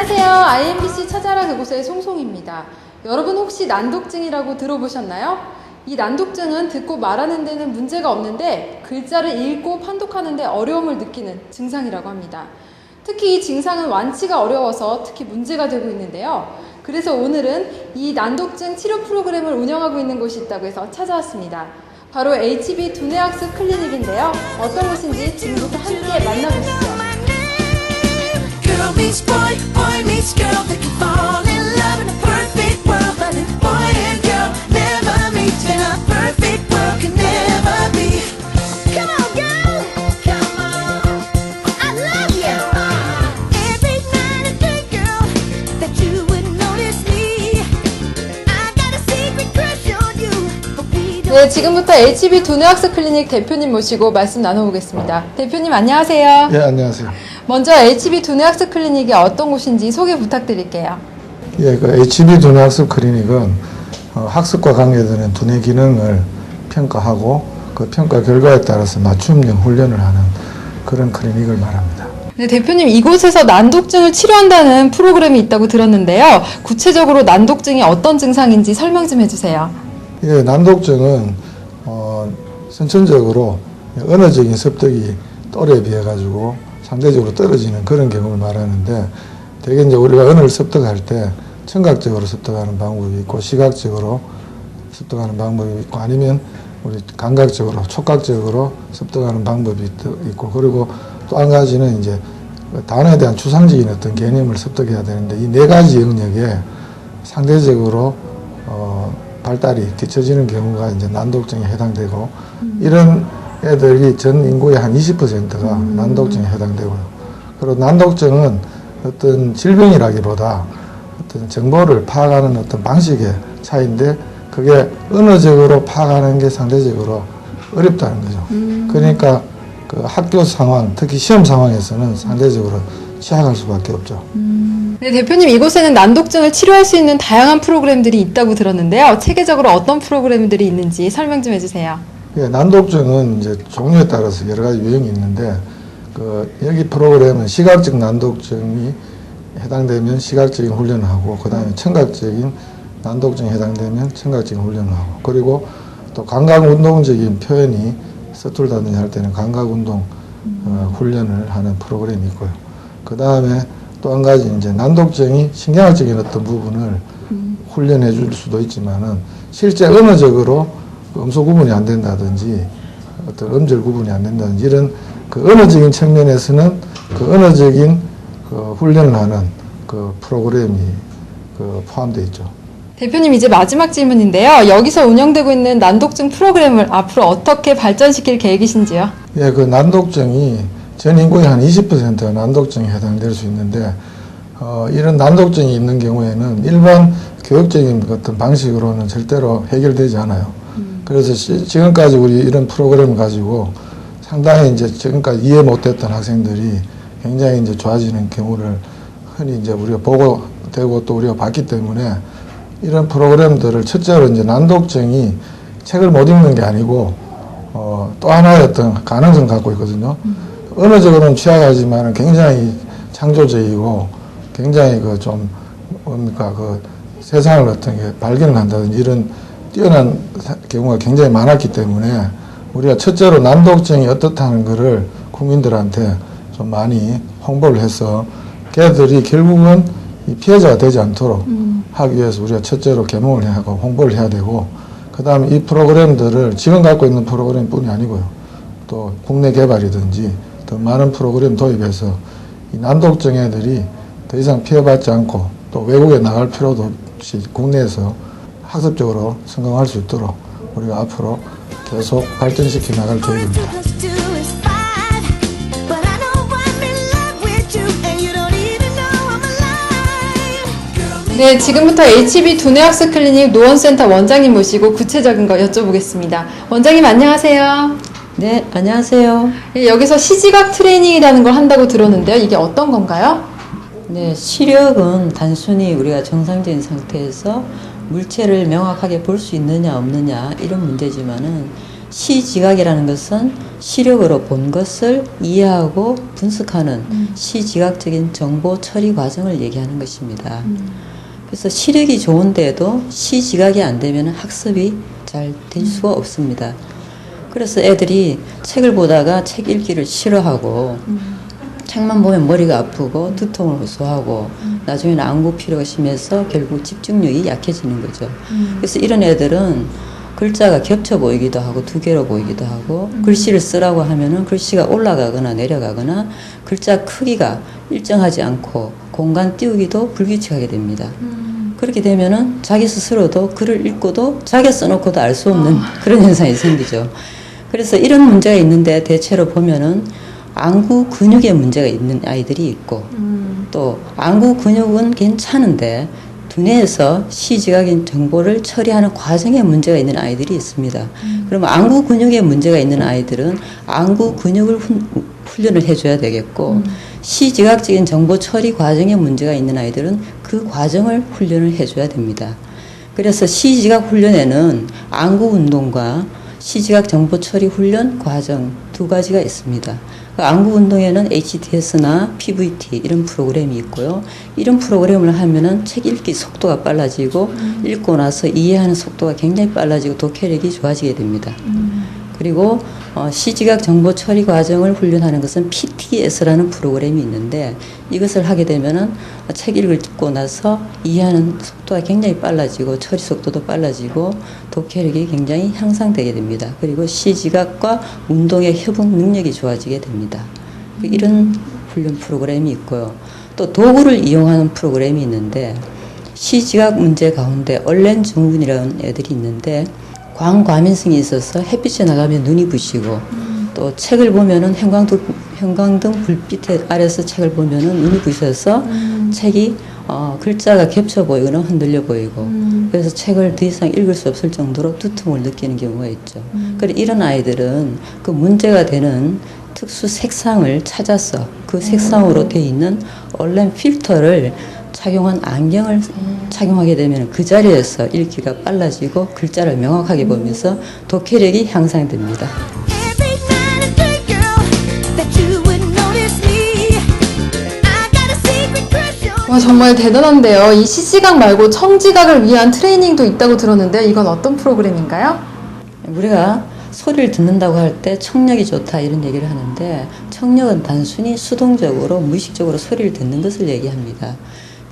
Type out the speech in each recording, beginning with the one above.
안녕하세요. IMBC 찾아라 그곳의 송송입니다. 여러분 혹시 난독증이라고 들어보셨나요? 이 난독증은 듣고 말하는 데는 문제가 없는데 글자를 읽고 판독하는 데 어려움을 느끼는 증상이라고 합니다. 특히 이 증상은 완치가 어려워서 특히 문제가 되고 있는데요. 그래서 오늘은 이 난독증 치료 프로그램을 운영하고 있는 곳이 있다고 해서 찾아왔습니다. 바로 HB 두뇌학습 클리닉인데요. 어떤 곳인지 지금부터 함께 만나보시죠. Girl meets boy, boy meets girl. They can fall in love in a perfect world, but a boy and girl never meet in a perfect world. Can never be. Come on, girl, come on. I love you. Every night I think, girl, that you would notice me. I got a secret crush on you, but we don't. 네, 지금부터 HB 두뇌학습 클리닉 대표님 모시고 말씀 나눠보겠습니다. 대표님 안녕하세요. 예, 안녕하세요. 먼저 HB 두뇌학습 클리닉이 어떤 곳인지 소개 부탁드릴게요. 예, 그 HB 두뇌학습 클리닉은 학습과 관계되는 두뇌 기능을 평가하고 그 평가 결과에 따라서 맞춤형 훈련을 하는 그런 클리닉을 말합니다. 네, 대표님 이곳에서 난독증을 치료한다는 프로그램이 있다고 들었는데요. 구체적으로 난독증이 어떤 증상인지 설명 좀 해주세요. 예, 난독증은 선천적으로 언어적인 습득이 또래에 비해 가지고 상대적으로 떨어지는 그런 경우를 말하는데, 대개 이제 우리가 언어를 습득할 때 청각적으로 습득하는 방법이 있고 시각적으로 습득하는 방법이 있고 아니면 우리 감각적으로 촉각적으로 습득하는 방법이 있고, 그리고 또 한 가지는 이제 단어에 대한 추상적인 어떤 개념을 습득해야 되는데, 이 네 가지 영역에 상대적으로 발달이 뒤처지는 경우가 이제 난독증에 해당되고, 이런 애들이 전 인구의 한 20%가 난독증에 해당되고요. 그리고 난독증은 어떤 질병이라기보다 어떤 정보를 파악하는 어떤 방식의 차이인데, 그게 언어적으로 파악하는 게 상대적으로 어렵다는 거죠. 그러니까 그 학교 상황, 특히 시험 상황에서는 상대적으로 취약할 수밖에 없죠. 네, 대표님 이곳에는 난독증을 치료할 수 있는 다양한 프로그램들이 있다고 들었는데요. 체계적으로 어떤 프로그램들이 있는지 설명 좀 해주세요. 예, 난독증은 이제 종류에 따라서 여러 가지 유형이 있는데, 여기 프로그램은 시각적 난독증이 해당되면 시각적인 훈련을 하고, 그 다음에 청각적인 난독증에 해당되면 청각적인 훈련을 하고, 그리고 또 감각운동적인 표현이 서툴다든지 할 때는 감각운동 훈련을 하는 프로그램이 있고요. 그 다음에 또 한 가지 이제 난독증이 신경학적인 어떤 부분을 훈련해 줄 수도 있지만은, 실제 언어적으로 음소 구분이 안 된다든지 어떤 음절 구분이 안 된다든지 이런 그 언어적인 측면에서는 그 언어적인 그 훈련을 하는 그 프로그램이 그 포함되어 있죠. 대표님 이제 마지막 질문인데요. 여기서 운영되고 있는 난독증 프로그램을 앞으로 어떻게 발전시킬 계획이신지요? 예, 그 난독증이 전 인구의 한 20%가 난독증에 해당될 수 있는데, 이런 난독증이 있는 경우에는 일반 교육적인 어떤 방식으로는 절대로 해결되지 않아요. 그래서 지금까지 우리 이런 프로그램을 가지고 상당히 이제 지금까지 이해 못했던 학생들이 굉장히 이제 좋아지는 경우를 흔히 이제 우리가 보고 되고 또 우리가 봤기 때문에, 이런 프로그램들을 첫째로 이제 난독증이 책을 못 읽는 게 아니고 또 하나의 어떤 가능성을 갖고 있거든요. 언어적으로는 취약하지만 굉장히 창조적이고 굉장히 그 좀 뭡니까 그 세상을 어떤 게 발견을 한다든지 이런 뛰어난 경우가 굉장히 많았기 때문에, 우리가 첫째로 난독증이 어떻다는 것을 국민들한테 좀 많이 홍보를 해서 걔들이 결국은 이 피해자가 되지 않도록 하기 위해서 우리가 첫째로 개몽을 해야 하고 홍보를 해야 되고, 그 다음에 이 프로그램들을 지금 갖고 있는 프로그램뿐이 아니고요, 또 국내 개발이든지 더 많은 프로그램 도입해서 이 난독증 애들이 더 이상 피해받지 않고 또 외국에 나갈 필요도 없이 국내에서 학습적으로 성공할 수 있도록 우리가 앞으로 계속 발전시켜 나갈 계획입니다. 네, 지금부터 HB 두뇌학습 클리닉 노원센터 원장님 모시고 구체적인 거 여쭤보겠습니다. 원장님 안녕하세요. 네, 안녕하세요. 예, 여기서 시지각 트레이닝이라는 걸 한다고 들었는데요. 이게 어떤 건가요? 네, 시력은 단순히 우리가 정상적인 상태에서 물체를 명확하게 볼 수 있느냐 없느냐 이런 문제지만은, 시지각이라는 것은 시력으로 본 것을 이해하고 분석하는 시지각적인 정보 처리 과정을 얘기하는 것입니다. 그래서 시력이 좋은데도 시지각이 안 되면 학습이 잘 될 수가 없습니다. 그래서 애들이 책을 보다가 책 읽기를 싫어하고 책만 보면 머리가 아프고 두통을 호소하고 나중에는 안구 피로가 심해서 결국 집중력이 약해지는 거죠. 그래서 이런 애들은 글자가 겹쳐 보이기도 하고 두 개로 보이기도 하고 글씨를 쓰라고 하면은 글씨가 올라가거나 내려가거나 글자 크기가 일정하지 않고 공간 띄우기도 불규칙하게 됩니다. 그렇게 되면은 자기 스스로도 글을 읽고도 자기가 써놓고도 알 수 없는 그런 현상이 생기죠. 그래서 이런 문제가 있는데 대체로 보면은 안구 근육에 문제가 있는 아이들이 있고 또 안구 근육은 괜찮은데 두뇌에서 시지각인 정보를 처리하는 과정에 문제가 있는 아이들이 있습니다. 그러면 안구 근육에 문제가 있는 아이들은 안구 근육을 훈련을 해줘야 되겠고 시지각적인 정보 처리 과정에 문제가 있는 아이들은 그 과정을 훈련을 해줘야 됩니다. 그래서 시지각 훈련에는 안구 운동과 시지각 정보 처리 훈련 과정 두 가지가 있습니다. 안구 운동에는 HTS나 PVT 이런 프로그램이 있고요. 이런 프로그램을 하면은 책 읽기 속도가 빨라지고 읽고 나서 이해하는 속도가 굉장히 빨라지고 독해력이 좋아지게 됩니다. 그리고 시지각 정보 처리 과정을 훈련하는 것은 PTS라는 프로그램이 있는데 이것을 하게 되면은 책 읽고 나서 이해하는 속도가 굉장히 빨라지고 처리 속도도 빨라지고 독해력이 굉장히 향상되게 됩니다. 그리고 시지각과 운동의 협응 능력이 좋아지게 됩니다. 이런 훈련 프로그램이 있고요. 또 도구를 이용하는 프로그램이 있는데 시지각 문제 가운데 얼렌 증후군이라는 애들이 있는데 광과민성이 있어서 햇빛에 나가면 눈이 부시고 또 책을 보면은 형광등 불빛 아래서 책을 보면은 눈이 부셔서 책이 글자가 겹쳐 보이거나 흔들려 보이고 그래서 책을 더 이상 읽을 수 없을 정도로 두통을 느끼는 경우가 있죠. 그래서 이런 아이들은 그 문제가 되는 특수 색상을 찾아서 그 색상으로 되어 있는 얼렌 필터를 착용한 안경을 착용하게 되면 그 자리에서 읽기가 빨라지고 글자를 명확하게 보면서 독해력이 향상됩니다. Every night and day, girl, that you would notice me. I got a secret crush on 와, 정말 대단한데요. 이 시지각 말고 청지각을 위한 트레이닝도 있다고 들었는데 이건 어떤 프로그램인가요? 우리가 소리를 듣는다고 할 때 청력이 좋다 이런 얘기를 하는데 청력은 단순히 수동적으로 무의식적으로 소리를 듣는 것을 얘기합니다.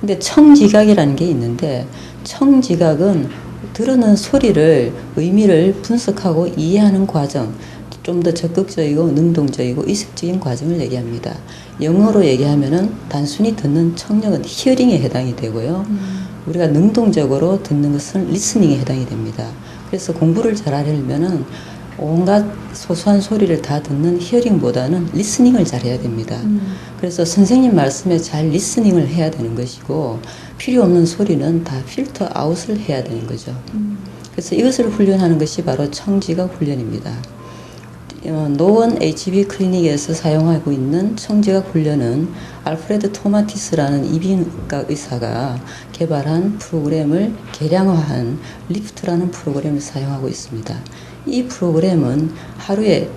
근데 청지각이라는 게 있는데 청지각은 들은 소리를 의미를 분석하고 이해하는 과정, 좀 더 적극적이고 능동적이고 의식적인 과정을 얘기합니다. 영어로 얘기하면은 단순히 듣는 청력은 히어링에 해당이 되고요. 우리가 능동적으로 듣는 것은 리스닝에 해당이 됩니다. 그래서 공부를 잘 하려면은 온갖 소소한 소리를 다 듣는 히어링보다는 리스닝을 잘해야 됩니다. 그래서 선생님 말씀에 잘 리스닝을 해야 되는 것이고 필요 없는 소리는 다 필터 아웃을 해야 되는 거죠. 그래서 이것을 훈련하는 것이 바로 청지각 훈련입니다. 노원 HB 클리닉에서 사용하고 있는 청지각 훈련은 알프레드 토마티스라는 이비인후과 의사가 개발한 프로그램을 개량화한 리프트라는 프로그램을 사용하고 있습니다. 이 프로그램은 하루에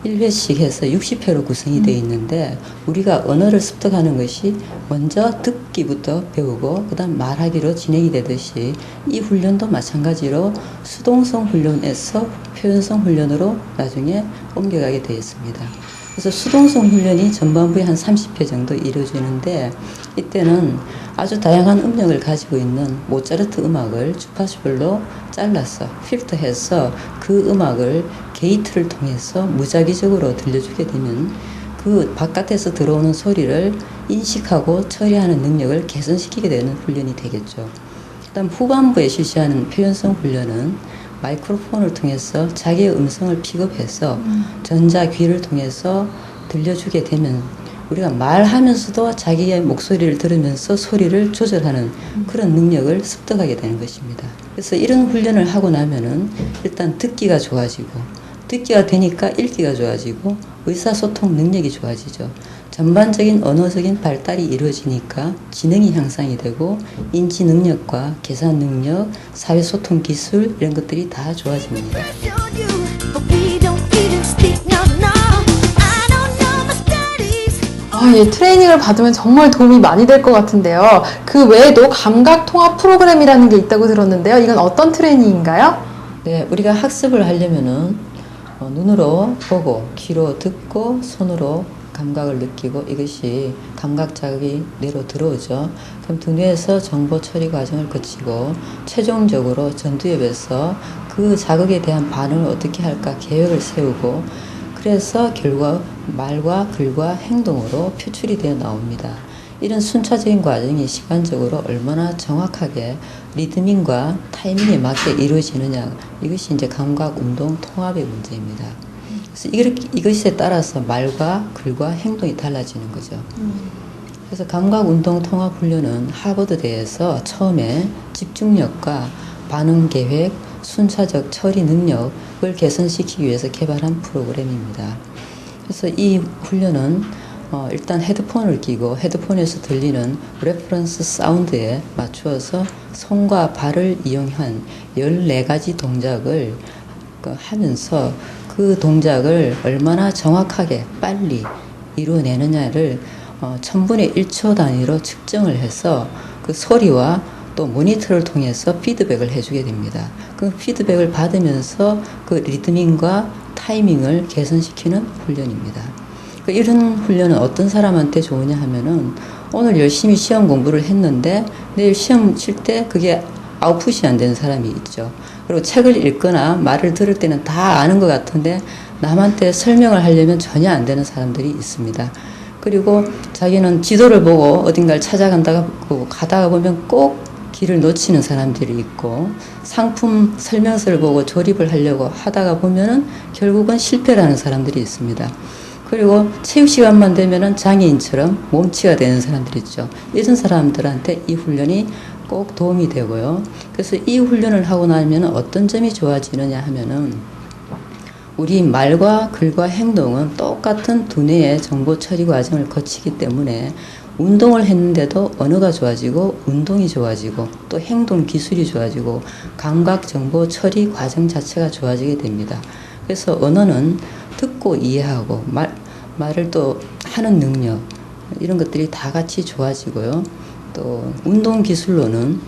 1회씩 해서 60회로 구성이 되어 있는데 우리가 언어를 습득하는 것이 먼저 듣기부터 배우고 그 다음 말하기로 진행이 되듯이 이 훈련도 마찬가지로 수동성 훈련에서 표현성 훈련으로 나중에 옮겨가게 되어 있습니다. 그래서 수동성 훈련이 전반부에 한 30회 정도 이루어지는데 이때는 아주 다양한 음역을 가지고 있는 모차르트 음악을 주파수별로 잘라서 필터해서 그 음악을 게이트를 통해서 무작위적으로 들려주게 되면 그 바깥에서 들어오는 소리를 인식하고 처리하는 능력을 개선시키게 되는 훈련이 되겠죠. 그다음 후반부에 실시하는 표현성 훈련은 마이크로폰을 통해서 자기의 음성을 픽업해서 전자귀를 통해서 들려주게 되면 우리가 말하면서도 자기의 목소리를 들으면서 소리를 조절하는 그런 능력을 습득하게 되는 것입니다. 그래서 이런 훈련을 하고 나면은 일단 듣기가 좋아지고 듣기가 되니까 읽기가 좋아지고 의사소통 능력이 좋아지죠. 전반적인 언어적인 발달이 이루어지니까 지능이 향상이 되고 인지 능력과 계산 능력, 사회소통 기술 이런 것들이 다 좋아집니다. you, but we 예, 트레이닝을 받으면 정말 도움이 많이 될 것 같은데요. 그 외에도 감각 통합 프로그램이라는 게 있다고 들었는데요. 이건 어떤 트레이닝인가요? 네, 우리가 학습을 하려면은 눈으로 보고, 귀로 듣고, 손으로 감각을 느끼고 이것이 감각 자극이 뇌로 들어오죠. 그럼 두뇌에서 정보 처리 과정을 거치고 최종적으로 전두엽에서 그 자극에 대한 반응을 어떻게 할까 계획을 세우고 그래서 결과 말과 글과 행동으로 표출이 되어 나옵니다. 이런 순차적인 과정이 시간적으로 얼마나 정확하게 리드밍과 타이밍에 맞게 이루어지느냐 이것이 이제 감각 운동 통합의 문제입니다. 그래서 이것에 따라서 말과 글과 행동이 달라지는 거죠. 그래서 감각 운동 통합 훈련은 하버드대에서 처음에 집중력과 반응 계획, 순차적 처리 능력을 개선시키기 위해서 개발한 프로그램입니다. 그래서 이 훈련은 일단 헤드폰을 끼고 헤드폰에서 들리는 레퍼런스 사운드에 맞추어서 손과 발을 이용한 14가지 동작을 하면서 그 동작을 얼마나 정확하게 빨리 이루어내느냐를 1000분의 1초 단위로 측정을 해서 그 소리와 또 모니터를 통해서 피드백을 해주게 됩니다. 그 피드백을 받으면서 그 리드밍과 타이밍을 개선시키는 훈련입니다. 이런 훈련은 어떤 사람한테 좋으냐 하면은 오늘 열심히 시험 공부를 했는데 내일 시험 칠 때 그게 아웃풋이 안 되는 사람이 있죠. 그리고 책을 읽거나 말을 들을 때는 다 아는 것 같은데 남한테 설명을 하려면 전혀 안 되는 사람들이 있습니다. 그리고 자기는 지도를 보고 어딘가를 찾아간다고 가다가 보면 꼭 길을 놓치는 사람들이 있고 상품 설명서를 보고 조립을 하려고 하다가 보면은 결국은 실패를 하는 사람들이 있습니다. 그리고 체육 시간만 되면은 장애인처럼 몸치가 되는 사람들이 있죠. 이런 사람들한테 이 훈련이 꼭 도움이 되고요. 그래서 이 훈련을 하고 나면 어떤 점이 좋아지느냐 하면은 우리 말과 글과 행동은 똑같은 두뇌의 정보 처리 과정을 거치기 때문에 운동을 했는데도 언어가 좋아지고 운동이 좋아지고 또 행동 기술이 좋아지고 감각 정보 처리 과정 자체가 좋아지게 됩니다. 그래서 언어는 듣고 이해하고 말을 또 하는 능력 이런 것들이 다 같이 좋아지고요. 또 운동 기술로는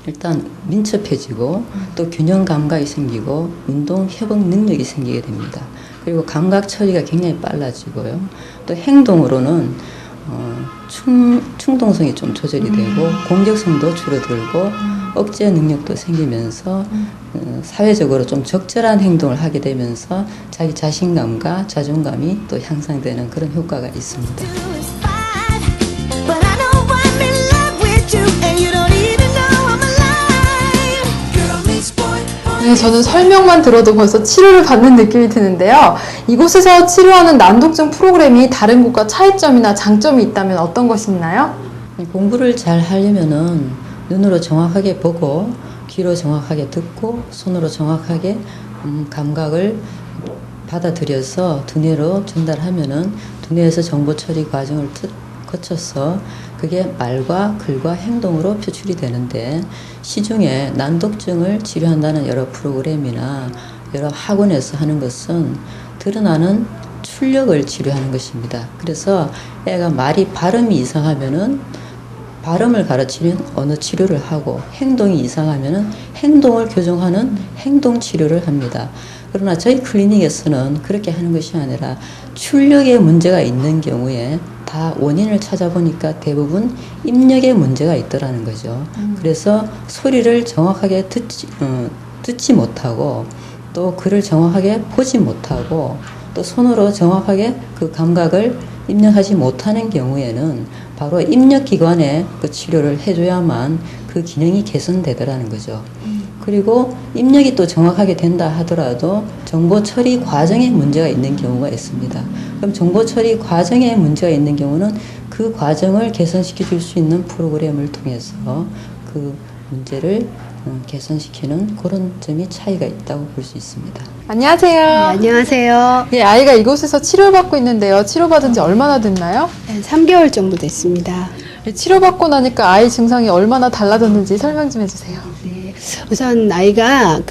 일단 민첩해지고 또 균형 감각이 생기고 운동 협응 능력이 생기게 됩니다. 그리고 감각 처리가 굉장히 빨라지고요. 또 행동으로는 충동성이 좀 조절이 되고 공격성도 줄어들고 억제 능력도 생기면서 사회적으로 좀 적절한 행동을 하게 되면서 자기 자신감과 자존감이 또 향상되는 그런 효과가 있습니다. But I know I'm in love with you, and you don't even know I'm alive. Girl meets boy, boy. 네, 저는 설명만 들어도 벌써 치료를 받는 느낌이 드는데요. 이곳에서 치료하는 난독증 프로그램이 다른 곳과 차이점이나 장점이 있다면 어떤 것이 있나요? 공부를 잘 하려면은 눈으로 정확하게 보고 귀로 정확하게 듣고 손으로 정확하게 감각을 받아들여서 두뇌로 전달하면은 두뇌에서 정보 처리 과정을 거쳐서 그게 말과 글과 행동으로 표출이 되는데 시중에 난독증을 치료한다는 여러 프로그램이나 여러 학원에서 하는 것은 드러나는 출력을 치료하는 것입니다. 그래서 애가 말이 발음이 이상하면은 발음을 가르치는 언어 치료를 하고 행동이 이상하면은 행동을 교정하는 행동 치료를 합니다. 그러나 저희 클리닉에서는 그렇게 하는 것이 아니라 출력에 문제가 있는 경우에 다 원인을 찾아보니까 대부분 입력에 문제가 있더라는 거죠. 그래서 소리를 정확하게 듣지 못하고 또 글을 정확하게 보지 못하고 또 손으로 정확하게 그 감각을 입력하지 못하는 경우에는 바로 입력기관에 그 치료를 해줘야만 그 기능이 개선되더라는 거죠. 그리고 입력이 또 정확하게 된다 하더라도 정보 처리 과정에 문제가 있는 경우가 있습니다. 그럼 정보 처리 과정에 문제가 있는 경우는 그 과정을 개선시켜 줄 수 있는 프로그램을 통해서 그 문제를 개선시키는 그런 점이 차이가 있다고 볼 수 있습니다. 안녕하세요. 안녕하세요. 예, 아이가 이곳에서 치료받고 있는데요. 치료받은 지 얼마나 됐나요? 3개월 정도 됐습니다. 예, 치료받고 나니까 아이 증상이 얼마나 달라졌는지 설명 좀 해주세요. 네, 우선 아이가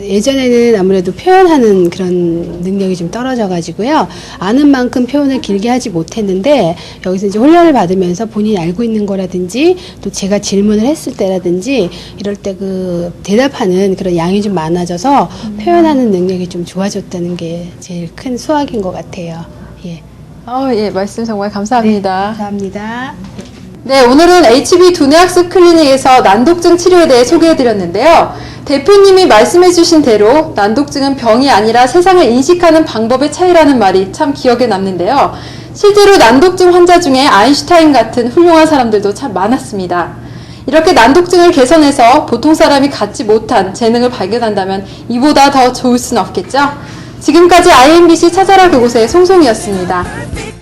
예전에는 아무래도 표현하는 그런 능력이 좀 떨어져가지고요. 아는 만큼 표현을 길게 하지 못했는데 여기서 이제 훈련을 받으면서 본인이 알고 있는 거라든지 또 제가 질문을 했을 때라든지 이럴 때 대답하는 그런 양이 좀 많아져서 표현하는 능력이 좀 좋아졌다는 게 제일 큰 수확인 것 같아요. 예. 예, 말씀 정말 감사합니다. 감사합니다. 네, 오늘은 HB 두뇌학습 클리닉에서 난독증 치료에 대해 소개해드렸는데요. 대표님이 말씀해주신 대로 난독증은 병이 아니라 세상을 인식하는 방법의 차이라는 말이 참 기억에 남는데요. 실제로 난독증 환자 중에 아인슈타인 같은 훌륭한 사람들도 참 많았습니다. 이렇게 난독증을 개선해서 보통 사람이 갖지 못한 재능을 발견한다면 이보다 더 좋을 순 없겠죠? 지금까지 IMBC 찾아라 그곳의 송송이었습니다. perfect